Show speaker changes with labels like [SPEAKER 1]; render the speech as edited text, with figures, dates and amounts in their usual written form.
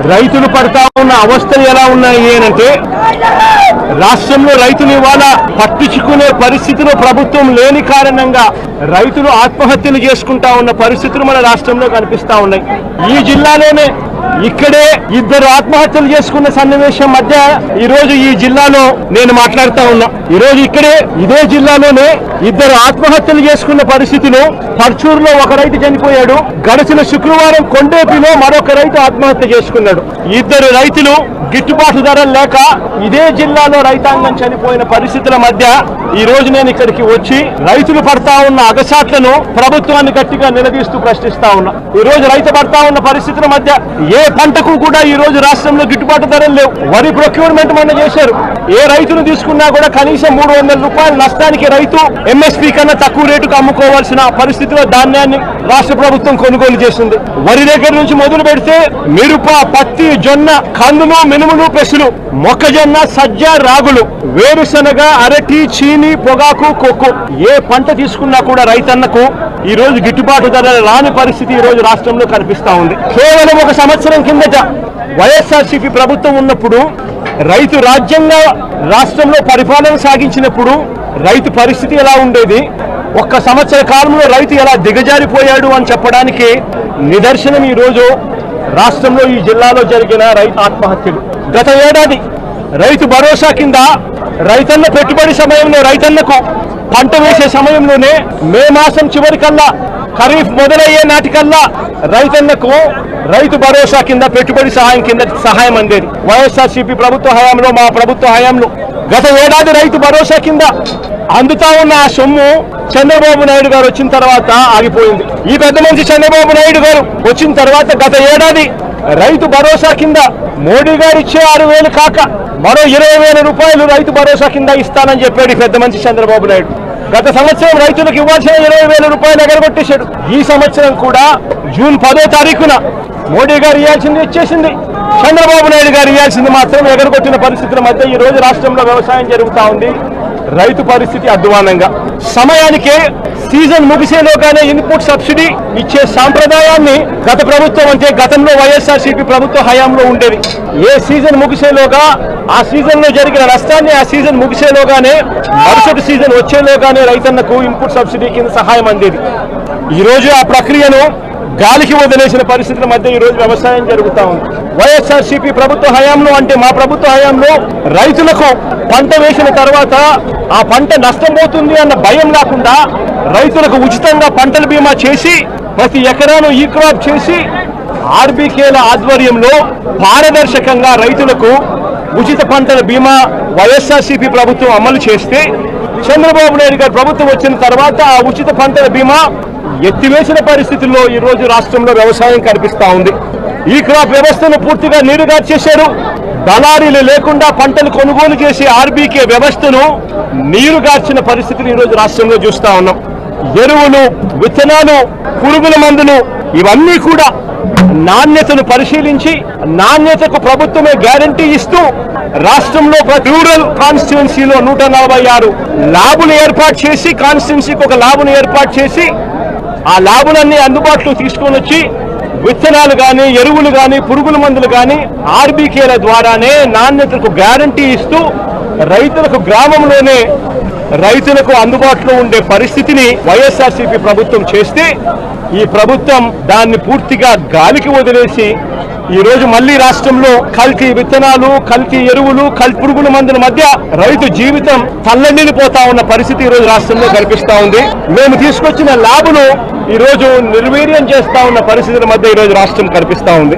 [SPEAKER 1] రైతులు పడతా ఉన్న అవస్థలు ఎలా ఉన్నాయి అంటే రాష్ట్రంలో రైతులు ఇవాళ పట్టించుకునే పరిస్థితిలో ప్రభుత్వం లేని కారణంగా రైతులు ఆత్మహత్యలు చేసుకుంటా ఉన్న పరిస్థితులు మన రాష్ట్రంలో కనిపిస్తా ఉన్నాయి. ఈ జిల్లాలోనే ఇక్కడే ఇద్దరు ఆత్మహత్యలు చేసుకున్న సన్నివేశం మధ్య ఈ రోజు ఈ జిల్లాలో నేను మాట్లాడుతా ఉన్నా. ఈ రోజు ఇక్కడే ఇదే జిల్లాలోనే ఇద్దరు ఆత్మహత్యలు చేసుకున్న పరిస్థితిలో పర్చూరులో ఒక రైతు చనిపోయాడు. గడిచిన శుక్రవారం కొండేపిలో మరొక రైతు ఆత్మహత్య చేసుకున్నాడు. ఇద్దరు రైతులు గిట్టుబాటు ధరలు లేక ఇదే జిల్లాలో రైతాంగం చనిపోయిన పరిస్థితుల మధ్య ఈ రోజు నేను ఇక్కడికి వచ్చి రైతులు పడతా ఉన్న అగసాట్లను ప్రభుత్వాన్ని గట్టిగా నిలదీస్తూ ప్రశ్నిస్తా ఉన్నా. ఈ రోజు రైతు పడతా ఉన్న పరిస్థితుల మధ్య ఏ పంటకు కూడా ఈ రోజు రాష్ట్రంలో గిట్టుబాటు ధరలు లేవు. వరి ప్రొక్యూర్మెంట్ మొన్న చేశారు. ఏ రైతును తీసుకున్నా కూడా కనీసం 300 రూపాయల నష్టానికి రైతు ఎంఎస్పీ కన్నా తక్కువ రేటుకు అమ్ముకోవాల్సిన పరిస్థితిలో ధాన్యాన్ని రాష్ట్ర ప్రభుత్వం కొనుగోలు చేసింది. వరి దగ్గర నుంచి మొదలు పెడితే మిరప, పత్తి, జొన్న, కందులు, మినుములు, పెసులు, మొక్కజొన్న, సజ్జ, రాగులు, వేరుశనగ, అరటి, చీని, పొగాకు, కొక్కు ఏ పంట తీసుకున్నా కూడా రైతన్నకు ఈ రోజు గిట్టుబాటు ధరలు రాని పరిస్థితి ఈ రోజు రాష్ట్రంలో కనిపిస్తా ఉంది. కేవలం ఒక సంవత్సరం కిందట వైఎస్ఆర్సీపీ ప్రభుత్వం ఉన్నప్పుడు రైతు రాజ్యంగా రాష్ట్రంలో పరిపాలన సాగించినప్పుడు రైతు పరిస్థితి ఎలా ఉండేది, ఒక్క సంవత్సర కాలంలో రైతు ఎలా దిగజారిపోయాడు అని చెప్పడానికి నిదర్శనం ఈ రోజు రాష్ట్రంలో ఈ జిల్లాలో జరిగిన రైతు ఆత్మహత్యలు. గత ఏడాది రైతు భరోసా కింద రైతన్న పెట్టుబడి సమయంలో రైతన్నకు పంట వేసే సమయంలోనే మే మాసం చివరికల్లా ఖరీఫ్ మొదలయ్యే నాటికల్లా రైతన్నకు రైతు భరోసా కింద పెట్టుబడి సహాయం కింద సహాయం అందేది. వైఎస్ఆర్సీపీ ప్రభుత్వ హయాంలో, మా ప్రభుత్వ హయాంలో గత ఏడాది రైతు భరోసా కింద అందుతా ఉన్న ఆ సొమ్ము చంద్రబాబు నాయుడు గారు వచ్చిన తర్వాత ఆగిపోయింది. ఈ పెద్ద మనిషి చంద్రబాబు నాయుడు గారు వచ్చిన తర్వాత గత ఏడాది రైతు భరోసా కింద మోడీ గారు ఇచ్చే 6,000 కాక మరో 20,000 రూపాయలు రైతు భరోసా కింద ఇస్తానని చెప్పాడు పెద్ద మనిషి చంద్రబాబు నాయుడు. గత సంవత్సరం రైతులకు ఇవ్వాల్సిన 20,000 రూపాయలు ఎగరగొట్టేశాడు. ఈ సంవత్సరం కూడా జూన్ 10వ తారీఖున మోడీ గారు ఇవ్వాల్సింది ఇచ్చేసింది, చంద్రబాబు నాయుడు గారు ఇవ్వాల్సింది మాత్రం ఎగరగొట్టిన పరిస్థితుల మధ్య ఈ రోజు రాష్ట్రంలో వ్యవసాయం జరుగుతూ ఉంది. రైతు పరిస్థితి అధ్వానంగా. సమయానికే సీజన్ ముగిసేలోగానే ఇన్పుట్ సబ్సిడీ ఇచ్చే సాంప్రదాయాన్ని గత ప్రభుత్వం అంటే గతంలో వైఎస్ఆర్సీపీ ప్రభుత్వ హయాంలో ఉండేది. ఏ సీజన్ ముగిసేలోగా ఆ సీజన్ లో జరిగిన నష్టాన్ని ఆ సీజన్ ముగిసేలోగానే మరుసటి సీజన్ వచ్చేలోగానే రైతన్నకు ఇన్పుట్ సబ్సిడీ కింద సహాయం అందేది. ఈ రోజు ఆ ప్రక్రియను గాలికి వదిలేసిన పరిస్థితుల మధ్య ఈ రోజు వ్యవసాయం జరుగుతూ ఉంది. వైఎస్ఆర్సీపీ ప్రభుత్వ హయాంలో అంటే మా ప్రభుత్వ హయాంలో రైతులకు పంట వేసిన తర్వాత ఆ పంట నష్టం పోతుంది అన్న భయం లేకుండా రైతులకు ఉచితంగా పంటల బీమా చేసి ప్రతి ఎకరాను ఈ క్రాప్ చేసి ఆర్బీకేల ఆధ్వర్యంలో పారదర్శకంగా రైతులకు ఉచిత పంటల బీమా వైఎస్ఆర్సీపీ ప్రభుత్వం అమలు చేస్తే చంద్రబాబు నాయుడు గారి ప్రభుత్వం వచ్చిన తర్వాత ఆ ఉచిత పంటల బీమా ఎత్తివేసిన పరిస్థితుల్లో ఈ రోజు రాష్ట్రంలో వ్యవసాయం కనిపిస్తా ఉంది. ఈ క్రాప్ వ్యవస్థను పూర్తిగా నీరుగార్చేశారు. దళారీలు లేకుండా పంటలు కొనుగోలు చేసే ఆర్బీకే వ్యవస్థను నీరుగార్చిన పరిస్థితులు ఈ రోజు రాష్ట్రంలో చూస్తా ఉన్నాం. ఎరువులు, విత్తనాలు, పురుగుల మందులు ఇవన్నీ కూడా నాణ్యతను పరిశీలించి నాణ్యతకు ప్రభుత్వమే గ్యారంటీ ఇస్తూ రాష్ట్రంలో రూరల్ కాన్స్టిట్యుయెన్సీలో 146 ల్యాబులు ఏర్పాటు చేసి కాన్స్టిట్యుయెన్సీకి ఒక ల్యాబును ఏర్పాటు చేసి ఆ ల్యాబులన్నీ అందుబాటులో తీసుకొని వచ్చి విత్తనాలు కానీ, ఎరువులు కానీ, పురుగుల మందులు కానీ ఆర్బీకేల ద్వారానే నాణ్యతకు గ్యారంటీ ఇస్తూ రైతులకు గ్రామంలోనే రైతులకు అందుబాటులో ఉండే పరిస్థితిని వైఎస్ఆర్సీపీ ప్రభుత్వం చేస్తే ఈ ప్రభుత్వం దాన్ని పూర్తిగా గాలికి వదిలేసి ఈ రోజు మళ్లీ రాష్ట్రంలో కల్తీ విత్తనాలు, కల్తీ ఎరువులు, పురుగుల మందుల మధ్య రైతు జీవితం తల్లడిల్లిపోతా ఉన్న పరిస్థితి ఈ రోజు రాష్ట్రంలో కనిపిస్తా ఉంది. మేము తీసుకొచ్చిన ల్యాబును ఈ రోజు నిర్వీర్యం చేస్తా ఉన్న పరిస్థితుల మధ్య ఈ రోజు రాష్ట్రం కనిపిస్తా ఉంది.